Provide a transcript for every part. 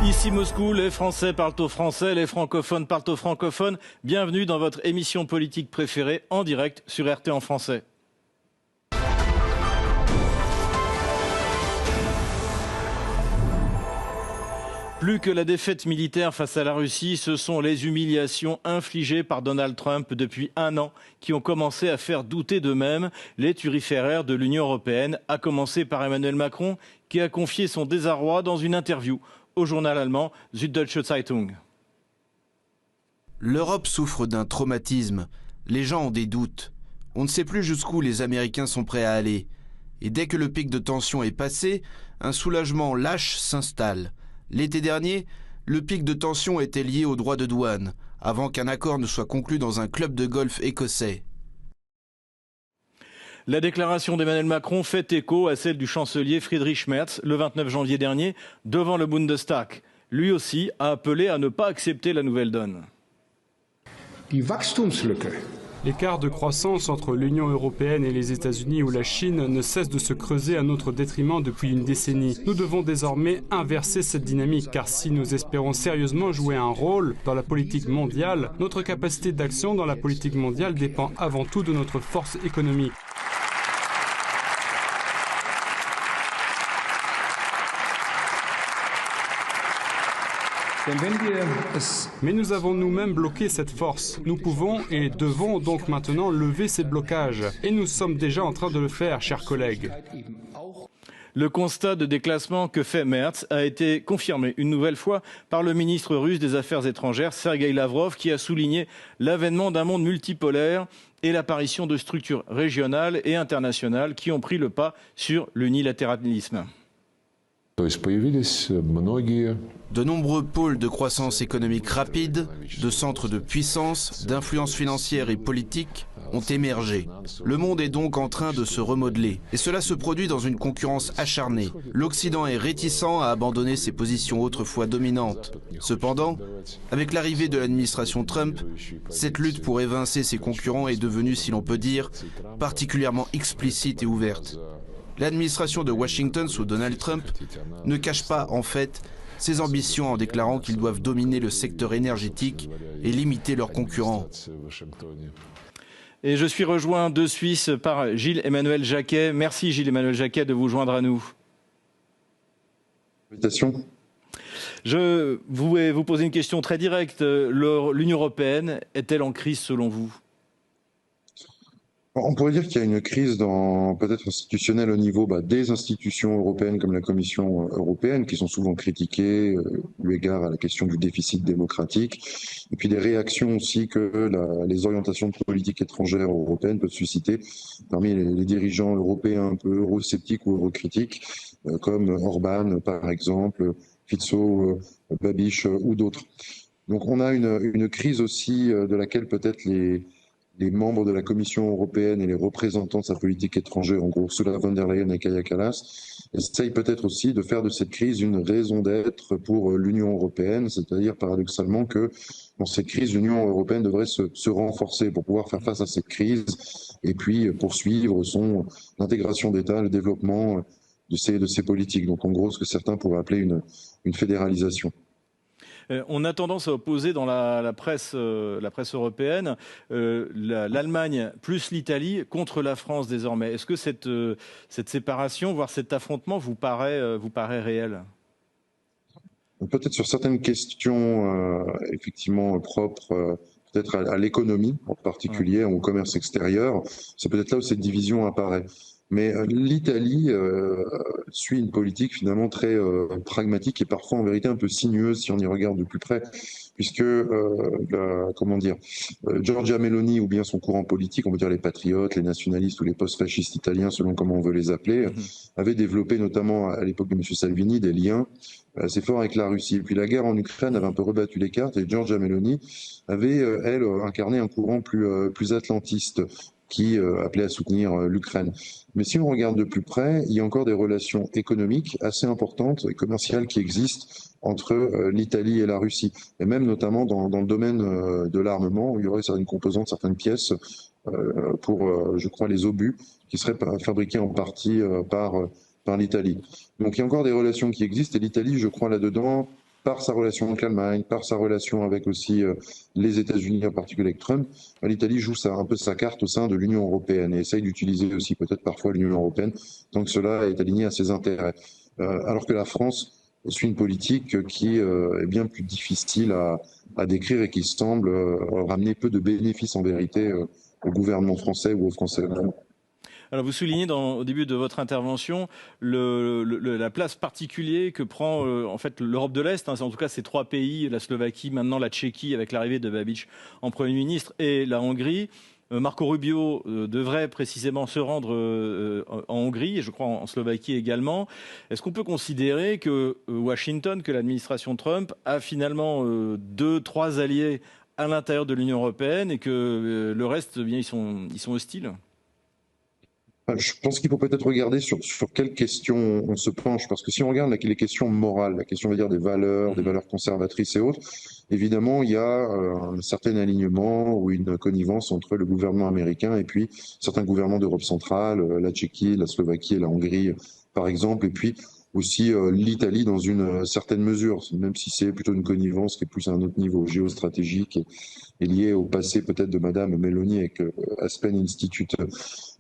Ici Moscou, les Français parlent au français, les francophones parlent aux francophones. Bienvenue dans votre émission politique préférée en direct sur RT en français. Plus que la défaite militaire face à la Russie, ce sont les humiliations infligées par Donald Trump depuis un an qui ont commencé à faire douter d'eux-mêmes les turiféraires de l'Union européenne, à commencer par Emmanuel Macron qui a confié son désarroi dans une interview au journal allemand Süddeutsche Zeitung. L'Europe souffre d'un traumatisme. Les gens ont des doutes. On ne sait plus jusqu'où les Américains sont prêts à aller. Et dès que le pic de tension est passé, un soulagement lâche s'installe. L'été dernier, le pic de tension était lié aux droits de douane, avant qu'un accord ne soit conclu dans un club de golf écossais. La déclaration d'Emmanuel Macron fait écho à celle du chancelier Friedrich Merz le 29 janvier dernier devant le Bundestag. Lui aussi a appelé à ne pas accepter la nouvelle donne. L'écart de croissance entre l'Union européenne et les États-Unis ou la Chine ne cesse de se creuser à notre détriment depuis une décennie. Nous devons désormais inverser cette dynamique, car si nous espérons sérieusement jouer un rôle dans la politique mondiale, notre capacité d'action dans la politique mondiale dépend avant tout de notre force économique. Mais nous avons nous-mêmes bloqué cette force. Nous pouvons et devons donc maintenant lever ces blocages. Et nous sommes déjà en train de le faire, chers collègues. Le constat de déclassement que fait Merz a été confirmé une nouvelle fois par le ministre russe des Affaires étrangères, Sergueï Lavrov, qui a souligné l'avènement d'un monde multipolaire et l'apparition de structures régionales et internationales qui ont pris le pas sur l'unilatéralisme. De nombreux pôles de croissance économique rapide, de centres de puissance, d'influence financière et politique ont émergé. Le monde est donc en train de se remodeler. Et cela se produit dans une concurrence acharnée. L'Occident est réticent à abandonner ses positions autrefois dominantes. Cependant, avec l'arrivée de l'administration Trump, cette lutte pour évincer ses concurrents est devenue, si l'on peut dire, particulièrement explicite et ouverte. L'administration de Washington sous Donald Trump ne cache pas, en fait, ses ambitions en déclarant qu'ils doivent dominer le secteur énergétique et limiter leurs concurrents. Et je suis rejoint de Suisse par Gilles-Emmanuel Jacquet. Merci Gilles-Emmanuel Jacquet de vous joindre à nous. Invitation. Je voulais vous poser une question très directe. L'Union européenne est-elle en crise selon vous ? On pourrait dire qu'il y a une crise peut-être institutionnelle au niveau des institutions européennes comme la Commission européenne, qui sont souvent critiquées eu égard à la question du déficit démocratique, et puis des réactions aussi que les orientations de politique étrangère européenne peuvent susciter parmi les dirigeants européens un peu eurosceptiques ou eurocritiques, comme Orban par exemple, Fico, Babiš ou d'autres. Donc on a une crise aussi de laquelle peut-être les membres de la Commission européenne et les représentants de sa politique étrangère, en gros Ursula von der Leyen et Kaja Kallas, essayent peut-être aussi de faire de cette crise une raison d'être pour l'Union européenne, c'est-à-dire paradoxalement que dans ces crises, l'Union européenne devrait se renforcer pour pouvoir faire face à cette crise et puis poursuivre l'intégration d'État, le développement de ces politiques. Donc en gros, ce que certains pourraient appeler une fédéralisation. On a tendance à opposer dans la presse européenne l'Allemagne plus l'Italie contre la France désormais. Est-ce que cette séparation, voire cet affrontement, vous paraît réel ? Peut-être sur certaines questions effectivement propres peut-être à l'économie en particulier, au commerce extérieur, c'est peut-être là où cette division apparaît. Mais l'Italie suit une politique finalement très pragmatique et parfois en vérité un peu sinueuse si on y regarde de plus près, puisque Giorgia Meloni ou bien son courant politique, on peut dire les patriotes, les nationalistes ou les post-fascistes italiens selon comment on veut les appeler, avaient développé notamment à l'époque de M. Salvini des liens assez forts avec la Russie. Et puis la guerre en Ukraine avait un peu rebattu les cartes et Giorgia Meloni avait, elle, incarné un courant plus atlantiste qui appelait à soutenir l'Ukraine. Mais si on regarde de plus près, il y a encore des relations économiques assez importantes et commerciales qui existent entre l'Italie et la Russie. Et même notamment dans le domaine de l'armement, où il y aurait certaines composantes, certaines pièces pour, je crois, les obus, qui seraient fabriqués en partie par l'Italie. Donc il y a encore des relations qui existent et l'Italie, je crois, là-dedans, par sa relation avec l'Allemagne, par sa relation avec aussi les États-Unis, en particulier avec Trump, l'Italie joue un peu sa carte au sein de l'Union européenne et essaye d'utiliser aussi peut-être parfois l'Union européenne tant que cela est aligné à ses intérêts. Alors que la France suit une politique qui est bien plus difficile à décrire et qui semble ramener peu de bénéfices en vérité au gouvernement français ou aux Français eux-mêmes. Alors vous soulignez au début de votre intervention la place particulière que prend en fait l'Europe de l'Est, en tout cas ces trois pays, la Slovaquie, maintenant la Tchéquie avec l'arrivée de Babiš en Premier ministre et la Hongrie. Marco Rubio devrait précisément se rendre en Hongrie et je crois en Slovaquie également. Est-ce qu'on peut considérer que Washington, que l'administration Trump a finalement 2-3 alliés à l'intérieur de l'Union européenne et que le reste, eh bien, ils sont hostiles ? Je pense qu'il faut peut-être regarder sur quelles questions on se penche, parce que si on regarde les questions morales, la question, on va dire, des valeurs conservatrices et autres, évidemment, il y a un certain alignement ou une connivence entre le gouvernement américain et puis certains gouvernements d'Europe centrale, la Tchéquie, la Slovaquie et la Hongrie, par exemple, et puis aussi l'Italie dans une certaine mesure, même si c'est plutôt une connivence qui est plus à un autre niveau géostratégique et liée au passé peut-être de Madame Meloni avec Aspen Institute.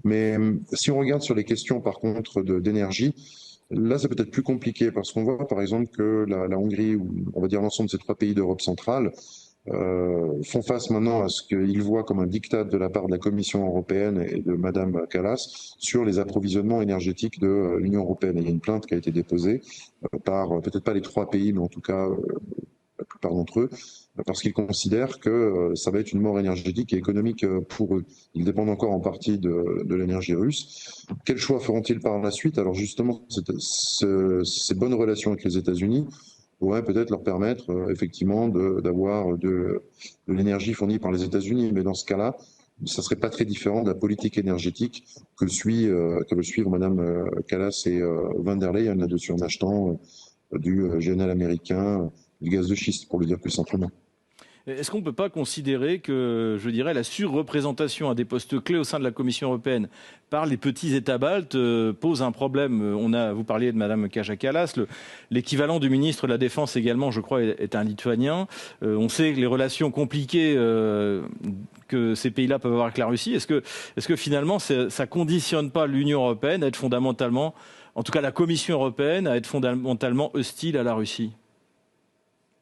Mais si on regarde sur les questions par contre d'énergie, là c'est peut-être plus compliqué parce qu'on voit par exemple que la Hongrie ou on va dire l'ensemble de ces trois pays d'Europe centrale font face maintenant à ce qu'ils voient comme un diktat de la part de la Commission européenne et de Madame Kallas sur les approvisionnements énergétiques de l'Union européenne. Et il y a une plainte qui a été déposée par peut-être pas les trois pays, mais en tout cas la plupart d'entre eux, parce qu'ils considèrent que ça va être une mort énergétique et économique pour eux. Ils dépendent encore en partie de l'énergie russe. Quel choix feront-ils par la suite? Alors justement, ces bonnes relations avec les États-Unis pourrait peut-être leur permettre effectivement d'avoir de l'énergie fournie par les États-Unis. Mais dans ce cas-là, ça serait pas très différent de la politique énergétique que veulent suivre Madame Kallas et Van der Leyen là-dessus, en achetant du GNL américain, du gaz de schiste, pour le dire plus simplement. Est-ce qu'on ne peut pas considérer que, je dirais, la surreprésentation à des postes clés au sein de la Commission européenne par les petits États baltes pose un problème? Vous parliez de Mme Kaja Kallas, l'équivalent du ministre de la Défense également, je crois, est un Lituanien. On sait que les relations compliquées que ces pays-là peuvent avoir avec la Russie. Est-ce que finalement, ça ne conditionne pas l'Union européenne à être fondamentalement, en tout cas la Commission européenne, à être fondamentalement hostile à la Russie?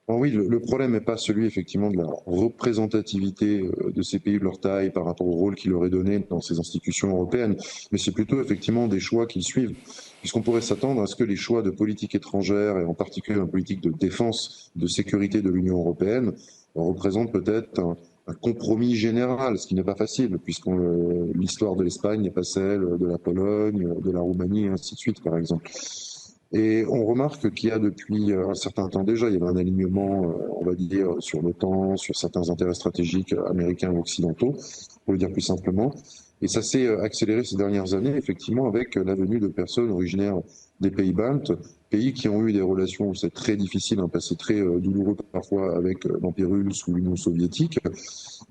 Oui, le problème n'est pas celui effectivement de la représentativité de ces pays de leur taille par rapport au rôle qu'il leur est donné dans ces institutions européennes, mais c'est plutôt effectivement des choix qu'ils suivent, puisqu'on pourrait s'attendre à ce que les choix de politique étrangère, et en particulier la politique de défense, de sécurité de l'Union européenne, représentent peut-être un compromis général, ce qui n'est pas facile, puisque l'histoire de l'Espagne n'est pas celle de la Pologne, de la Roumanie, et ainsi de suite, par exemple. Et on remarque qu'il y a depuis un certain temps déjà, il y avait un alignement, on va dire, sur l'OTAN, sur certains intérêts stratégiques américains ou occidentaux, pour le dire plus simplement. Et ça s'est accéléré ces dernières années, effectivement, avec la venue de personnes originaires des pays baltes, pays qui ont eu des relations, c'est très difficile, un passé très douloureux parfois avec l'Empire russe ou l'Union soviétique.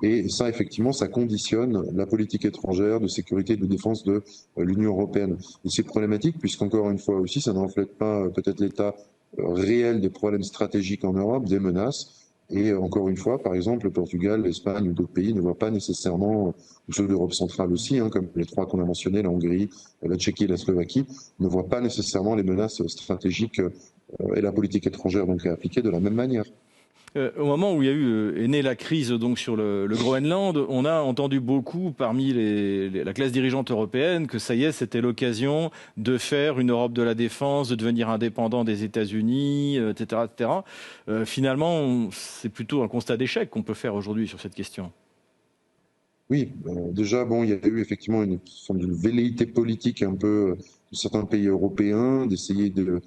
Et ça, effectivement, ça conditionne la politique étrangère, de sécurité et de défense de l'Union européenne. Et c'est problématique, puisqu'encore une fois aussi, ça ne reflète pas peut-être l'état réel des problèmes stratégiques en Europe, des menaces. Et encore une fois, par exemple, le Portugal, l'Espagne ou d'autres pays ne voient pas nécessairement, ou ceux d'Europe centrale aussi, comme les trois qu'on a mentionnés, la Hongrie, la Tchéquie et la Slovaquie, ne voient pas nécessairement les menaces stratégiques et la politique étrangère donc appliquée de la même manière. Au moment où est née la crise donc sur le Groenland, on a entendu beaucoup parmi la classe dirigeante européenne que ça y est, c'était l'occasion de faire une Europe de la défense, de devenir indépendant des États-Unis, etc., etc. Finalement, c'est plutôt un constat d'échec qu'on peut faire aujourd'hui sur cette question. Oui, déjà, il y a eu effectivement une forme de velléité politique un peu de certains pays européens d'essayer de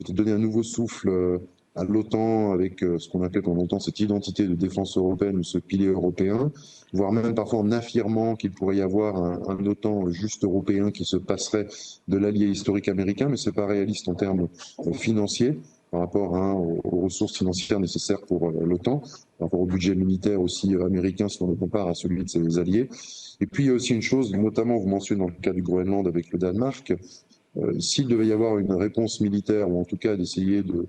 donner un nouveau souffle à l'OTAN avec ce qu'on appelait pendant longtemps cette identité de défense européenne ou ce pilier européen, voire même parfois en affirmant qu'il pourrait y avoir un OTAN juste européen qui se passerait de l'allié historique américain, mais c'est pas réaliste en termes financiers par rapport aux ressources financières nécessaires pour l'OTAN, par rapport au budget militaire aussi américain si on le compare à celui de ses alliés. Et puis il y a aussi une chose, notamment vous mentionnez dans le cas du Groenland avec le Danemark, s'il devait y avoir une réponse militaire, ou en tout cas d'essayer de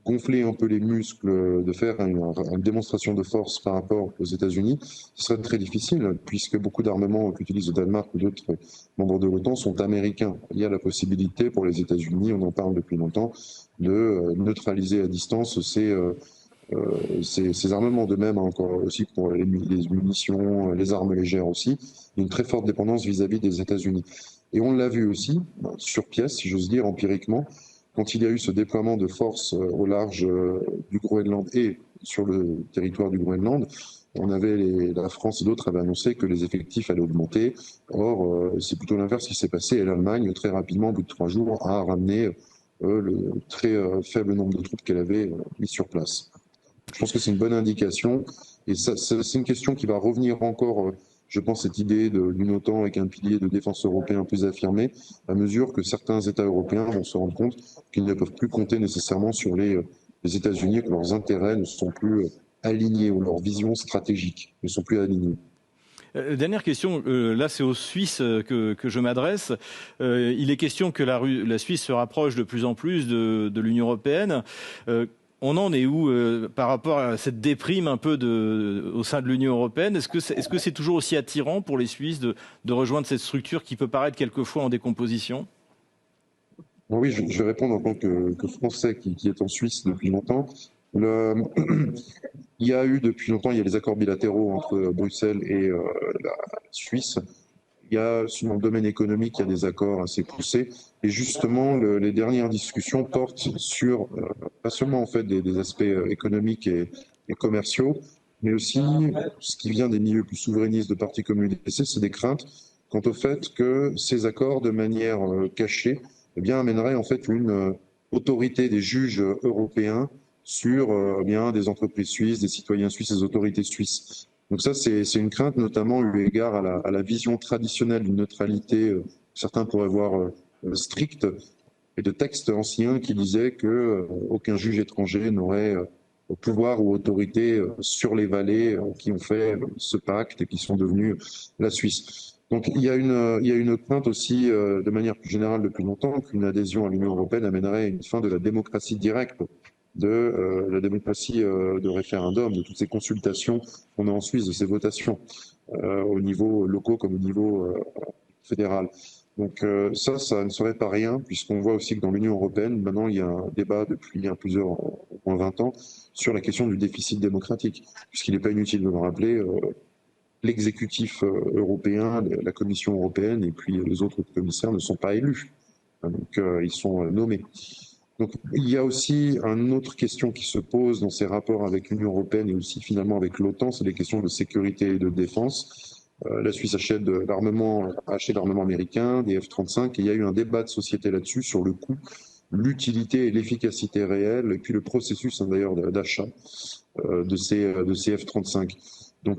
gonfler un peu les muscles, de faire une démonstration de force par rapport aux États-Unis, ce serait très difficile, puisque beaucoup d'armements qu'utilise le Danemark ou d'autres membres de l'OTAN sont américains. Il y a la possibilité pour les États-Unis, on en parle depuis longtemps, de neutraliser à distance ces armements. De même, encore aussi pour les munitions, les armes légères aussi, une très forte dépendance vis-à-vis des États-Unis. Et on l'a vu aussi, sur pièce, si j'ose dire, empiriquement, quand il y a eu ce déploiement de forces au large du Groenland et sur le territoire du Groenland, la France et d'autres avaient annoncé que les effectifs allaient augmenter. Or, c'est plutôt l'inverse qui s'est passé et l'Allemagne, très rapidement, au bout de 3 jours, a ramené le très faible nombre de troupes qu'elle avait mis sur place. Je pense que c'est une bonne indication et c'est une question qui va revenir encore. Je pense cette idée d'une OTAN avec un pilier de défense européen plus affirmé, à mesure que certains États européens vont se rendre compte qu'ils ne peuvent plus compter nécessairement sur les États-Unis, que leurs intérêts ne sont plus alignés ou leurs visions stratégiques ne sont plus alignées. Dernière question, là c'est aux Suisses que je m'adresse. Il est question que la Suisse se rapproche de plus en plus de l'Union européenne. On en est où par rapport à cette déprime un peu au sein de l'Union européenne? Est-ce que c'est toujours aussi attirant pour les Suisses de rejoindre cette structure qui peut paraître quelquefois en décomposition? Oui, je vais répondre en tant que Français qui est en Suisse depuis longtemps. Il y a eu depuis longtemps, il y a les accords bilatéraux entre Bruxelles et la Suisse. Il y a, dans le domaine économique, il y a des accords assez poussés. Et justement, les dernières discussions portent sur, pas seulement en fait des aspects économiques et commerciaux, mais aussi ce qui vient des milieux plus souverainistes de partis communistes, c'est des craintes quant au fait que ces accords, de manière cachée, eh bien, amèneraient en fait une autorité des juges européens sur bien des entreprises suisses, des citoyens suisses, des autorités suisses. Donc ça, c'est une crainte, notamment eu égard à la vision traditionnelle d'une neutralité, certains pourraient voir stricte, et de textes anciens qui disaient que aucun juge étranger n'aurait pouvoir ou autorité sur les vallées qui ont fait ce pacte et qui sont devenus la Suisse. Donc il y a une crainte aussi, de manière plus générale depuis longtemps, qu'une adhésion à l'Union européenne amènerait à une fin de la démocratie directe, de la démocratie de référendum, de toutes ces consultations qu'on a en Suisse, de ces votations au niveau locaux comme au niveau fédéral. Donc ça ne serait pas rien, puisqu'on voit aussi que dans l'Union européenne, maintenant il y a un débat depuis plusieurs, au moins 20 ans, sur la question du déficit démocratique, puisqu'il n'est pas inutile de le rappeler, l'exécutif européen, la Commission européenne et puis les autres commissaires ne sont pas élus, donc ils sont nommés. Donc, il y a aussi une autre question qui se pose dans ces rapports avec l'Union européenne et aussi finalement avec l'OTAN, c'est les questions de sécurité et de défense. La Suisse achète de l'armement américain, des F-35, et il y a eu un débat de société là-dessus sur le coût, l'utilité et l'efficacité réelle, et puis le processus d'ailleurs d'achat de ces F-35. Donc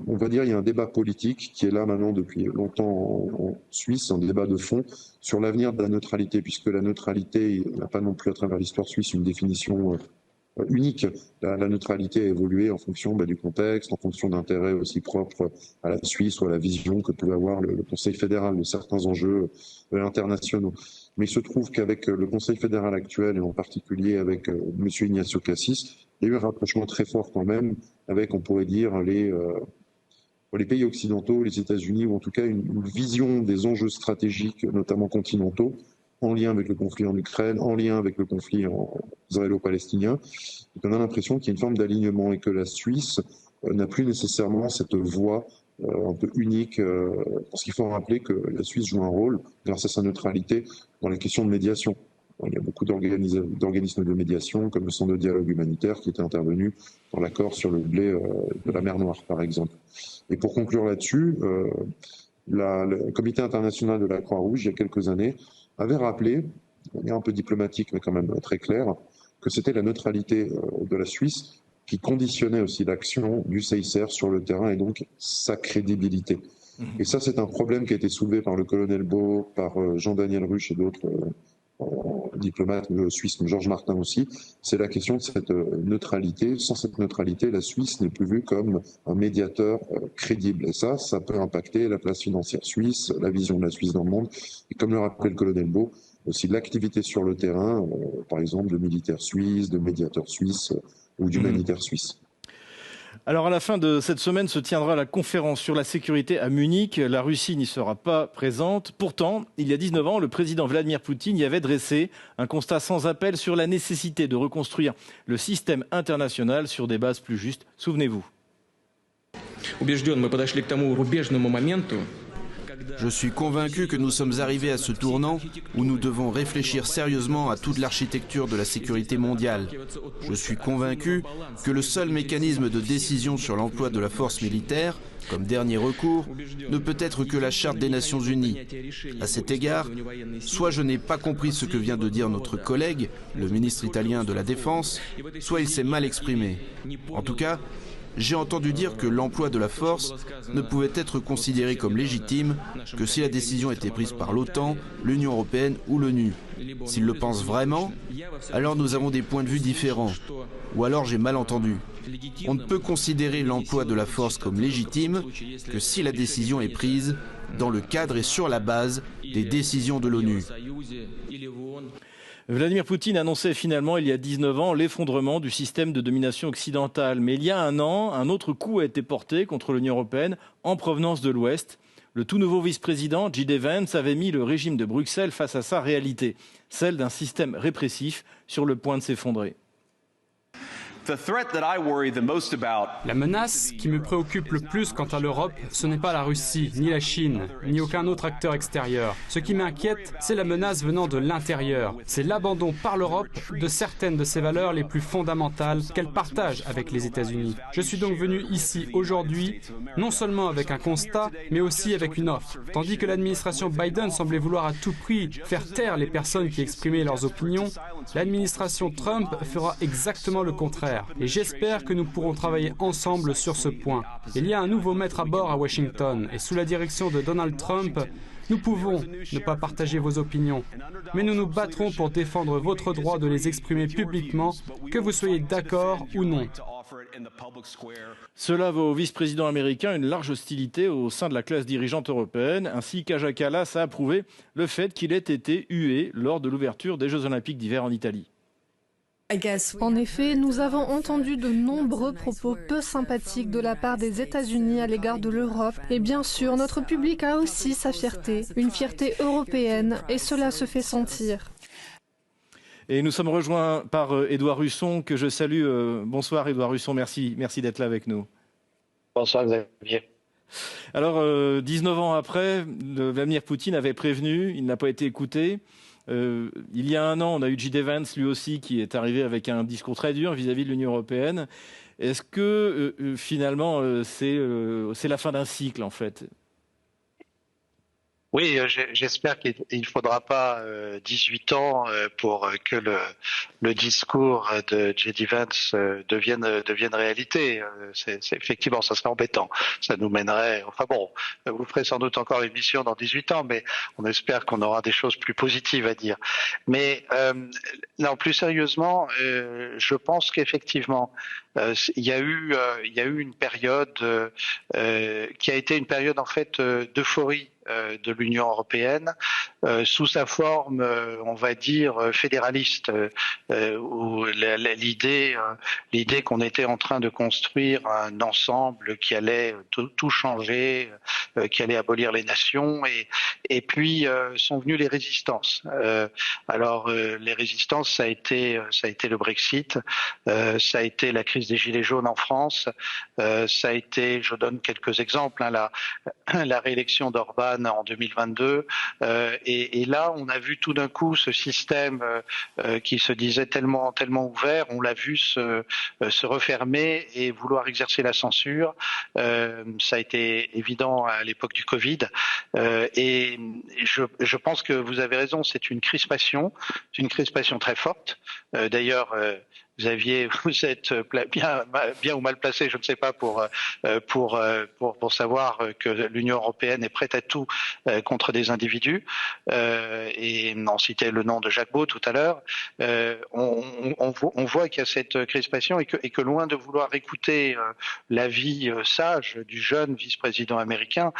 on va dire, il y a un débat politique qui est là maintenant depuis longtemps en Suisse, un débat de fond sur l'avenir de la neutralité, puisque la neutralité n'a pas non plus à travers l'histoire suisse une définition unique. La neutralité a évolué en fonction du contexte, en fonction d'intérêts aussi propres à la Suisse ou à la vision que pouvait avoir le Conseil fédéral de certains enjeux internationaux. Mais il se trouve qu'avec le Conseil fédéral actuel, et en particulier avec M. Ignacio Cassis, il y a eu un rapprochement très fort quand même avec, on pourrait dire, les pays occidentaux, les États-Unis, ou en tout cas une vision des enjeux stratégiques, notamment continentaux, en lien avec le conflit en Ukraine, en lien avec le conflit israélo-palestinien. Donc on a l'impression qu'il y a une forme d'alignement et que la Suisse n'a plus nécessairement cette voie un peu unique, parce qu'il faut rappeler que la Suisse joue un rôle, grâce à sa neutralité, dans la question de médiation. Il y a beaucoup d'organismes de médiation, comme le Centre de dialogue humanitaire, qui était intervenu dans l'accord sur le blé de la mer Noire, par exemple. Et pour conclure là-dessus, le Comité international de la Croix-Rouge, il y a quelques années, avait rappelé, de manière un peu diplomatique, mais quand même très claire, que c'était la neutralité de la Suisse qui conditionnait aussi l'action du CICR sur le terrain et donc sa crédibilité. Et ça, c'est un problème qui a été soulevé par le colonel Beau, par Jean-Daniel Ruche et d'autres diplomates suisses, comme Georges Martin aussi. C'est la question de cette neutralité. Sans cette neutralité, la Suisse n'est plus vue comme un médiateur crédible. Et ça peut impacter la place financière suisse, la vision de la Suisse dans le monde. Et comme le rappelait le colonel Beau, aussi l'activité sur le terrain, par exemple de militaires suisses, de médiateurs suisses ou d'humanitaires suisses. Alors à la fin de cette semaine se tiendra la conférence sur la sécurité à Munich. La Russie n'y sera pas présente. Pourtant, il y a 19 ans, le président Vladimir Poutine y avait dressé un constat sans appel sur la nécessité de reconstruire le système international sur des bases plus justes. Souvenez-vous. Je suis convaincu que nous sommes arrivés à ce tournant où nous devons réfléchir sérieusement à toute l'architecture de la sécurité mondiale. Je suis convaincu que le seul mécanisme de décision sur l'emploi de la force militaire, comme dernier recours, ne peut être que la Charte des Nations Unies. À cet égard, soit je n'ai pas compris ce que vient de dire notre collègue, le ministre italien de la Défense, soit il s'est mal exprimé. En tout cas, j'ai entendu dire que l'emploi de la force ne pouvait être considéré comme légitime que si la décision était prise par l'OTAN, l'Union européenne ou l'ONU. S'il le pense vraiment, alors nous avons des points de vue différents. Ou alors j'ai mal entendu. On ne peut considérer l'emploi de la force comme légitime que si la décision est prise dans le cadre et sur la base des décisions de l'ONU. Vladimir Poutine annonçait finalement il y a 19 ans l'effondrement du système de domination occidentale. Mais il y a un an, un autre coup a été porté contre l'Union européenne en provenance de l'Ouest. Le tout nouveau vice-président, J.D. Vance, avait mis le régime de Bruxelles face à sa réalité, celle d'un système répressif sur le point de s'effondrer. La menace qui me préoccupe le plus quant à l'Europe, ce n'est pas la Russie, ni la Chine, ni aucun autre acteur extérieur. Ce qui m'inquiète, c'est la menace venant de l'intérieur. C'est l'abandon par l'Europe de certaines de ses valeurs les plus fondamentales qu'elle partage avec les États-Unis. Je suis donc venu ici aujourd'hui, non seulement avec un constat, mais aussi avec une offre. Tandis que l'administration Biden semblait vouloir à tout prix faire taire les personnes qui exprimaient leurs opinions, l'administration Trump fera exactement le contraire. Et j'espère que nous pourrons travailler ensemble sur ce point. Il y a un nouveau maître à bord à Washington et sous la direction de Donald Trump, nous pouvons ne pas partager vos opinions, mais nous nous battrons pour défendre votre droit de les exprimer publiquement, que vous soyez d'accord ou non. Cela vaut au vice-président américain une large hostilité au sein de la classe dirigeante européenne, ainsi qu'Kaja Kallas a approuvé le fait qu'il ait été hué lors de l'ouverture des Jeux Olympiques d'hiver en Italie. En effet, nous avons entendu de nombreux propos peu sympathiques de la part des États-Unis à l'égard de l'Europe. Et bien sûr, notre public a aussi sa fierté, une fierté européenne, et cela se fait sentir. Et nous sommes rejoints par Édouard Husson, que je salue. Bonsoir Édouard Husson, merci d'être là avec nous. Bonsoir Xavier. Alors, 19 ans après, Vladimir Poutine avait prévenu, il n'a pas été écouté. Il y a un an, on a eu J.D. Vance, lui aussi, qui est arrivé avec un discours très dur vis-à-vis de l'Union européenne. Est-ce que, finalement, c'est la fin d'un cycle, en fait ? Oui, j'espère qu'il ne faudra pas 18 ans pour que le discours de J.D. Vance devienne réalité. Effectivement, ça serait embêtant. Ça nous mènerait... Enfin bon, vous ferez sans doute encore une mission dans 18 ans, mais on espère qu'on aura des choses plus positives à dire. Mais non, plus sérieusement, je pense qu'effectivement, il y a eu une période qui a été une période en fait d'euphorie de l'Union européenne sous sa forme, on va dire, fédéraliste, où l'idée qu'on était en train de construire un ensemble qui allait tout changer, qui allait abolir les nations, et puis sont venues les résistances. Alors les résistances, ça a été le Brexit, ça a été la crise des Gilets jaunes en France, ça a été, je donne quelques exemples, la réélection d'Orban en 2022, et là on a vu tout d'un coup ce système qui se disait tellement ouvert, on l'a vu se refermer et vouloir exercer la censure. Ça a été évident à l'époque du Covid, et je pense que vous avez raison, c'est une crispation très forte. D'ailleurs, vous êtes bien ou mal placé, je ne sais pas, pour savoir que l'Union européenne est prête à tout contre des individus. Et on citait le nom de Jacques Beau tout à l'heure. On voit qu'il y a cette crispation et que loin de vouloir écouter l'avis sage du jeune vice-président américain,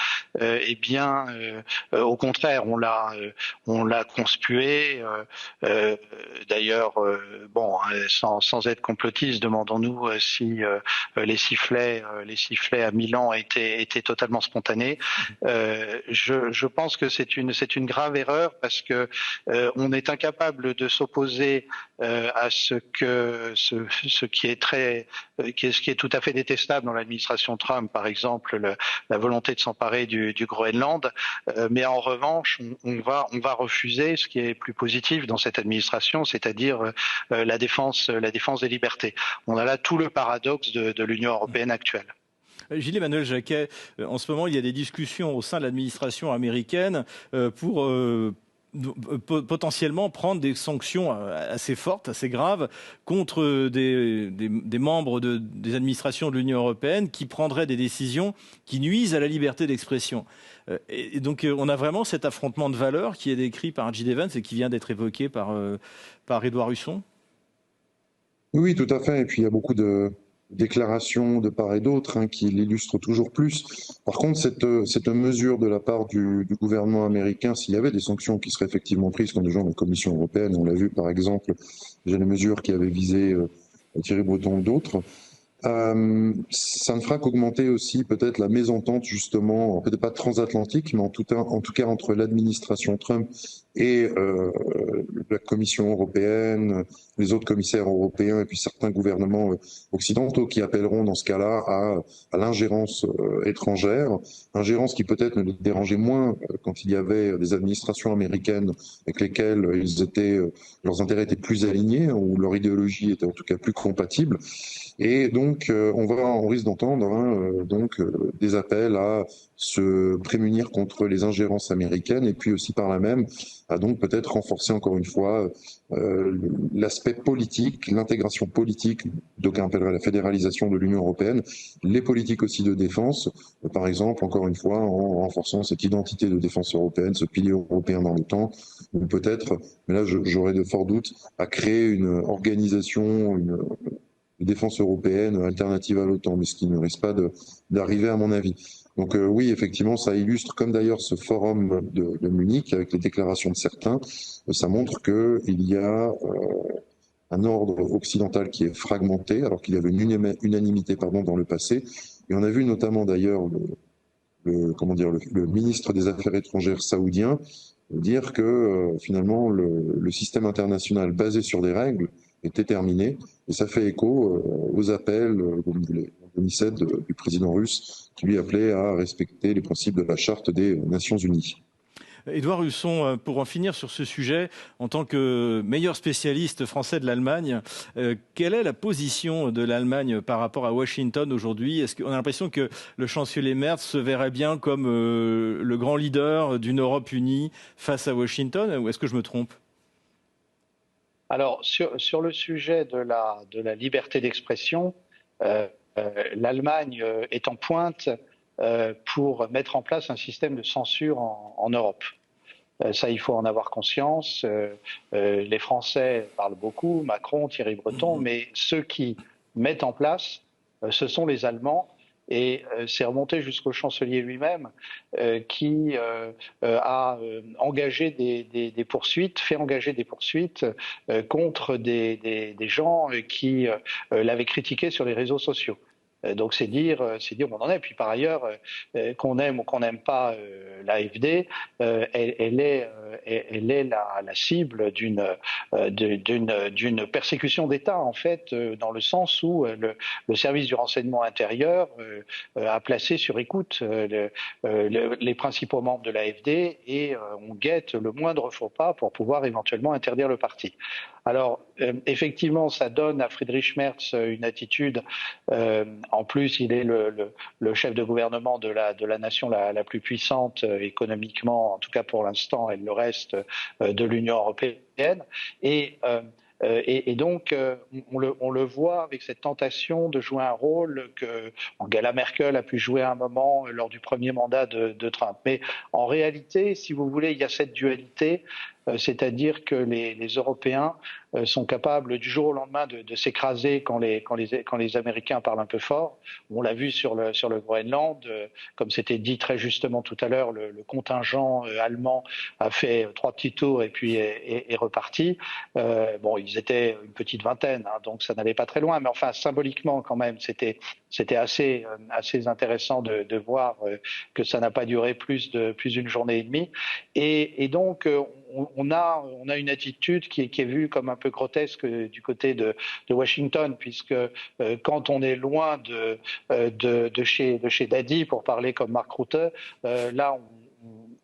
au contraire, on l'a conspué. D'ailleurs, sans être complotiste, demandons-nous si les sifflets à Milan étaient totalement spontanés. Je pense que c'est une grave erreur parce que on est incapable de s'opposer à ce qui est tout à fait détestable dans l'administration Trump, par exemple la volonté de s'emparer du Groenland, mais en revanche on va refuser ce qui est plus positif dans cette administration, c'est-à-dire la défense des libertés. On a là tout le paradoxe de l'Union européenne actuelle. Gilles-Emmanuel Jacquet, en ce moment il y a des discussions au sein de l'administration américaine pour potentiellement prendre des sanctions assez fortes, assez graves contre des membres des administrations de l'Union européenne qui prendraient des décisions qui nuisent à la liberté d'expression. Et donc on a vraiment cet affrontement de valeurs qui est décrit par J.D. Vance et qui vient d'être évoqué par Édouard Husson. Oui, tout à fait. Et puis il y a beaucoup de déclarations de part et d'autre qui l'illustrent toujours plus. Par contre, cette mesure de la part du gouvernement américain, s'il y avait des sanctions qui seraient effectivement prises comme des gens de la Commission européenne, on l'a vu par exemple, j'ai les mesures qui avaient visé Thierry Breton ou d'autres, ça ne fera qu'augmenter aussi peut-être la mésentente justement, peut-être pas transatlantique, mais en tout cas entre l'administration Trump et la Commission européenne, les autres commissaires européens et puis certains gouvernements occidentaux qui appelleront dans ce cas-là à l'ingérence étrangère, ingérence qui peut-être ne les dérangeait moins quand il y avait des administrations américaines avec lesquelles leurs intérêts étaient plus alignés ou leur idéologie était en tout cas plus compatible. Et donc, on risque d'entendre des appels à se prémunir contre les ingérences américaines et puis aussi par là même à donc peut-être renforcer encore une fois l'aspect politique, l'intégration politique, d'aucuns appelleraient la fédéralisation de l'Union européenne, les politiques aussi de défense, par exemple, encore une fois, en renforçant cette identité de défense européenne, ce pilier européen dans le temps, ou peut-être, mais là j'aurais de forts doutes, à créer une organisation, une défense européenne alternative à l'OTAN, mais ce qui ne risque pas d'arriver à mon avis. Donc oui, effectivement, ça illustre, comme d'ailleurs ce forum de Munich, avec les déclarations de certains, ça montre qu'il y a un ordre occidental qui est fragmenté, alors qu'il y avait une unanimité dans le passé. Et on a vu notamment d'ailleurs le ministre des Affaires étrangères saoudien dire que finalement le système international basé sur des règles était terminé. Et ça fait écho aux appels, comme le 2007, du président russe, qui lui appelait à respecter les principes de la Charte des Nations Unies. Édouard Husson, pour en finir sur ce sujet, en tant que meilleur spécialiste français de l'Allemagne, quelle est la position de l'Allemagne par rapport à Washington aujourd'hui? Est-ce qu'on a l'impression que le chancelier Merz se verrait bien comme le grand leader d'une Europe unie face à Washington, ou est-ce que je me trompe? Alors, sur le sujet de la liberté d'expression, l'Allemagne est en pointe pour mettre en place un système de censure en Europe. Ça, il faut en avoir conscience. Les Français parlent beaucoup, Macron, Thierry Breton, mais ceux qui mettent en place, ce sont les Allemands. Et c'est remonté jusqu'au chancelier lui-même qui a engagé des poursuites, fait engager des poursuites contre des gens qui l'avaient critiqué sur les réseaux sociaux. Donc c'est dire où on en est. Puis par ailleurs, qu'on aime ou qu'on n'aime pas l'AfD, elle est la cible d'une persécution d'État en fait, dans le sens où le service du renseignement intérieur a placé sur écoute les principaux membres de l'AfD et on guette le moindre faux pas pour pouvoir éventuellement interdire le parti. Alors, effectivement, ça donne à Friedrich Merz une attitude. En plus, il est le chef de gouvernement de la nation la plus puissante économiquement, en tout cas pour l'instant, elle le reste, de l'Union européenne. Et Et donc, on le voit avec cette tentation de jouer un rôle que Angela Merkel a pu jouer à un moment lors du premier mandat de Trump. Mais en réalité, si vous voulez, il y a cette dualité, c'est-à-dire que les Européens sont capables du jour au lendemain de s'écraser quand les Américains parlent un peu fort. On l'a vu sur le Groenland, comme c'était dit très justement tout à l'heure, le contingent allemand a fait 3 petits tours et puis est reparti. Bon, ils étaient une petite vingtaine, hein, donc ça n'allait pas très loin, mais enfin symboliquement quand même, c'était assez intéressant de voir que ça n'a pas duré plus d'une journée et demie. Et donc on a une attitude qui est vue comme un peu grotesque du côté de Washington, puisque quand on est loin de chez Daddy, pour parler comme Mark Rutte, là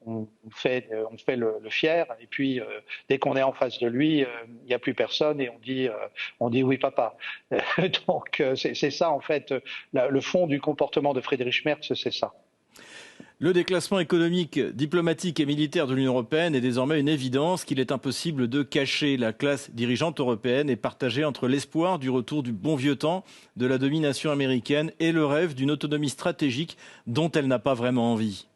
on fait le fier, et puis dès qu'on est en face de lui, il n'y a plus personne et on dit oui papa. Donc c'est ça en fait, le fond du comportement de Friedrich Merz, c'est ça. Le déclassement économique, diplomatique et militaire de l'Union européenne est désormais une évidence qu'il est impossible de cacher. La classe dirigeante européenne est partagée entre l'espoir du retour du bon vieux temps, de la domination américaine et le rêve d'une autonomie stratégique dont elle n'a pas vraiment envie.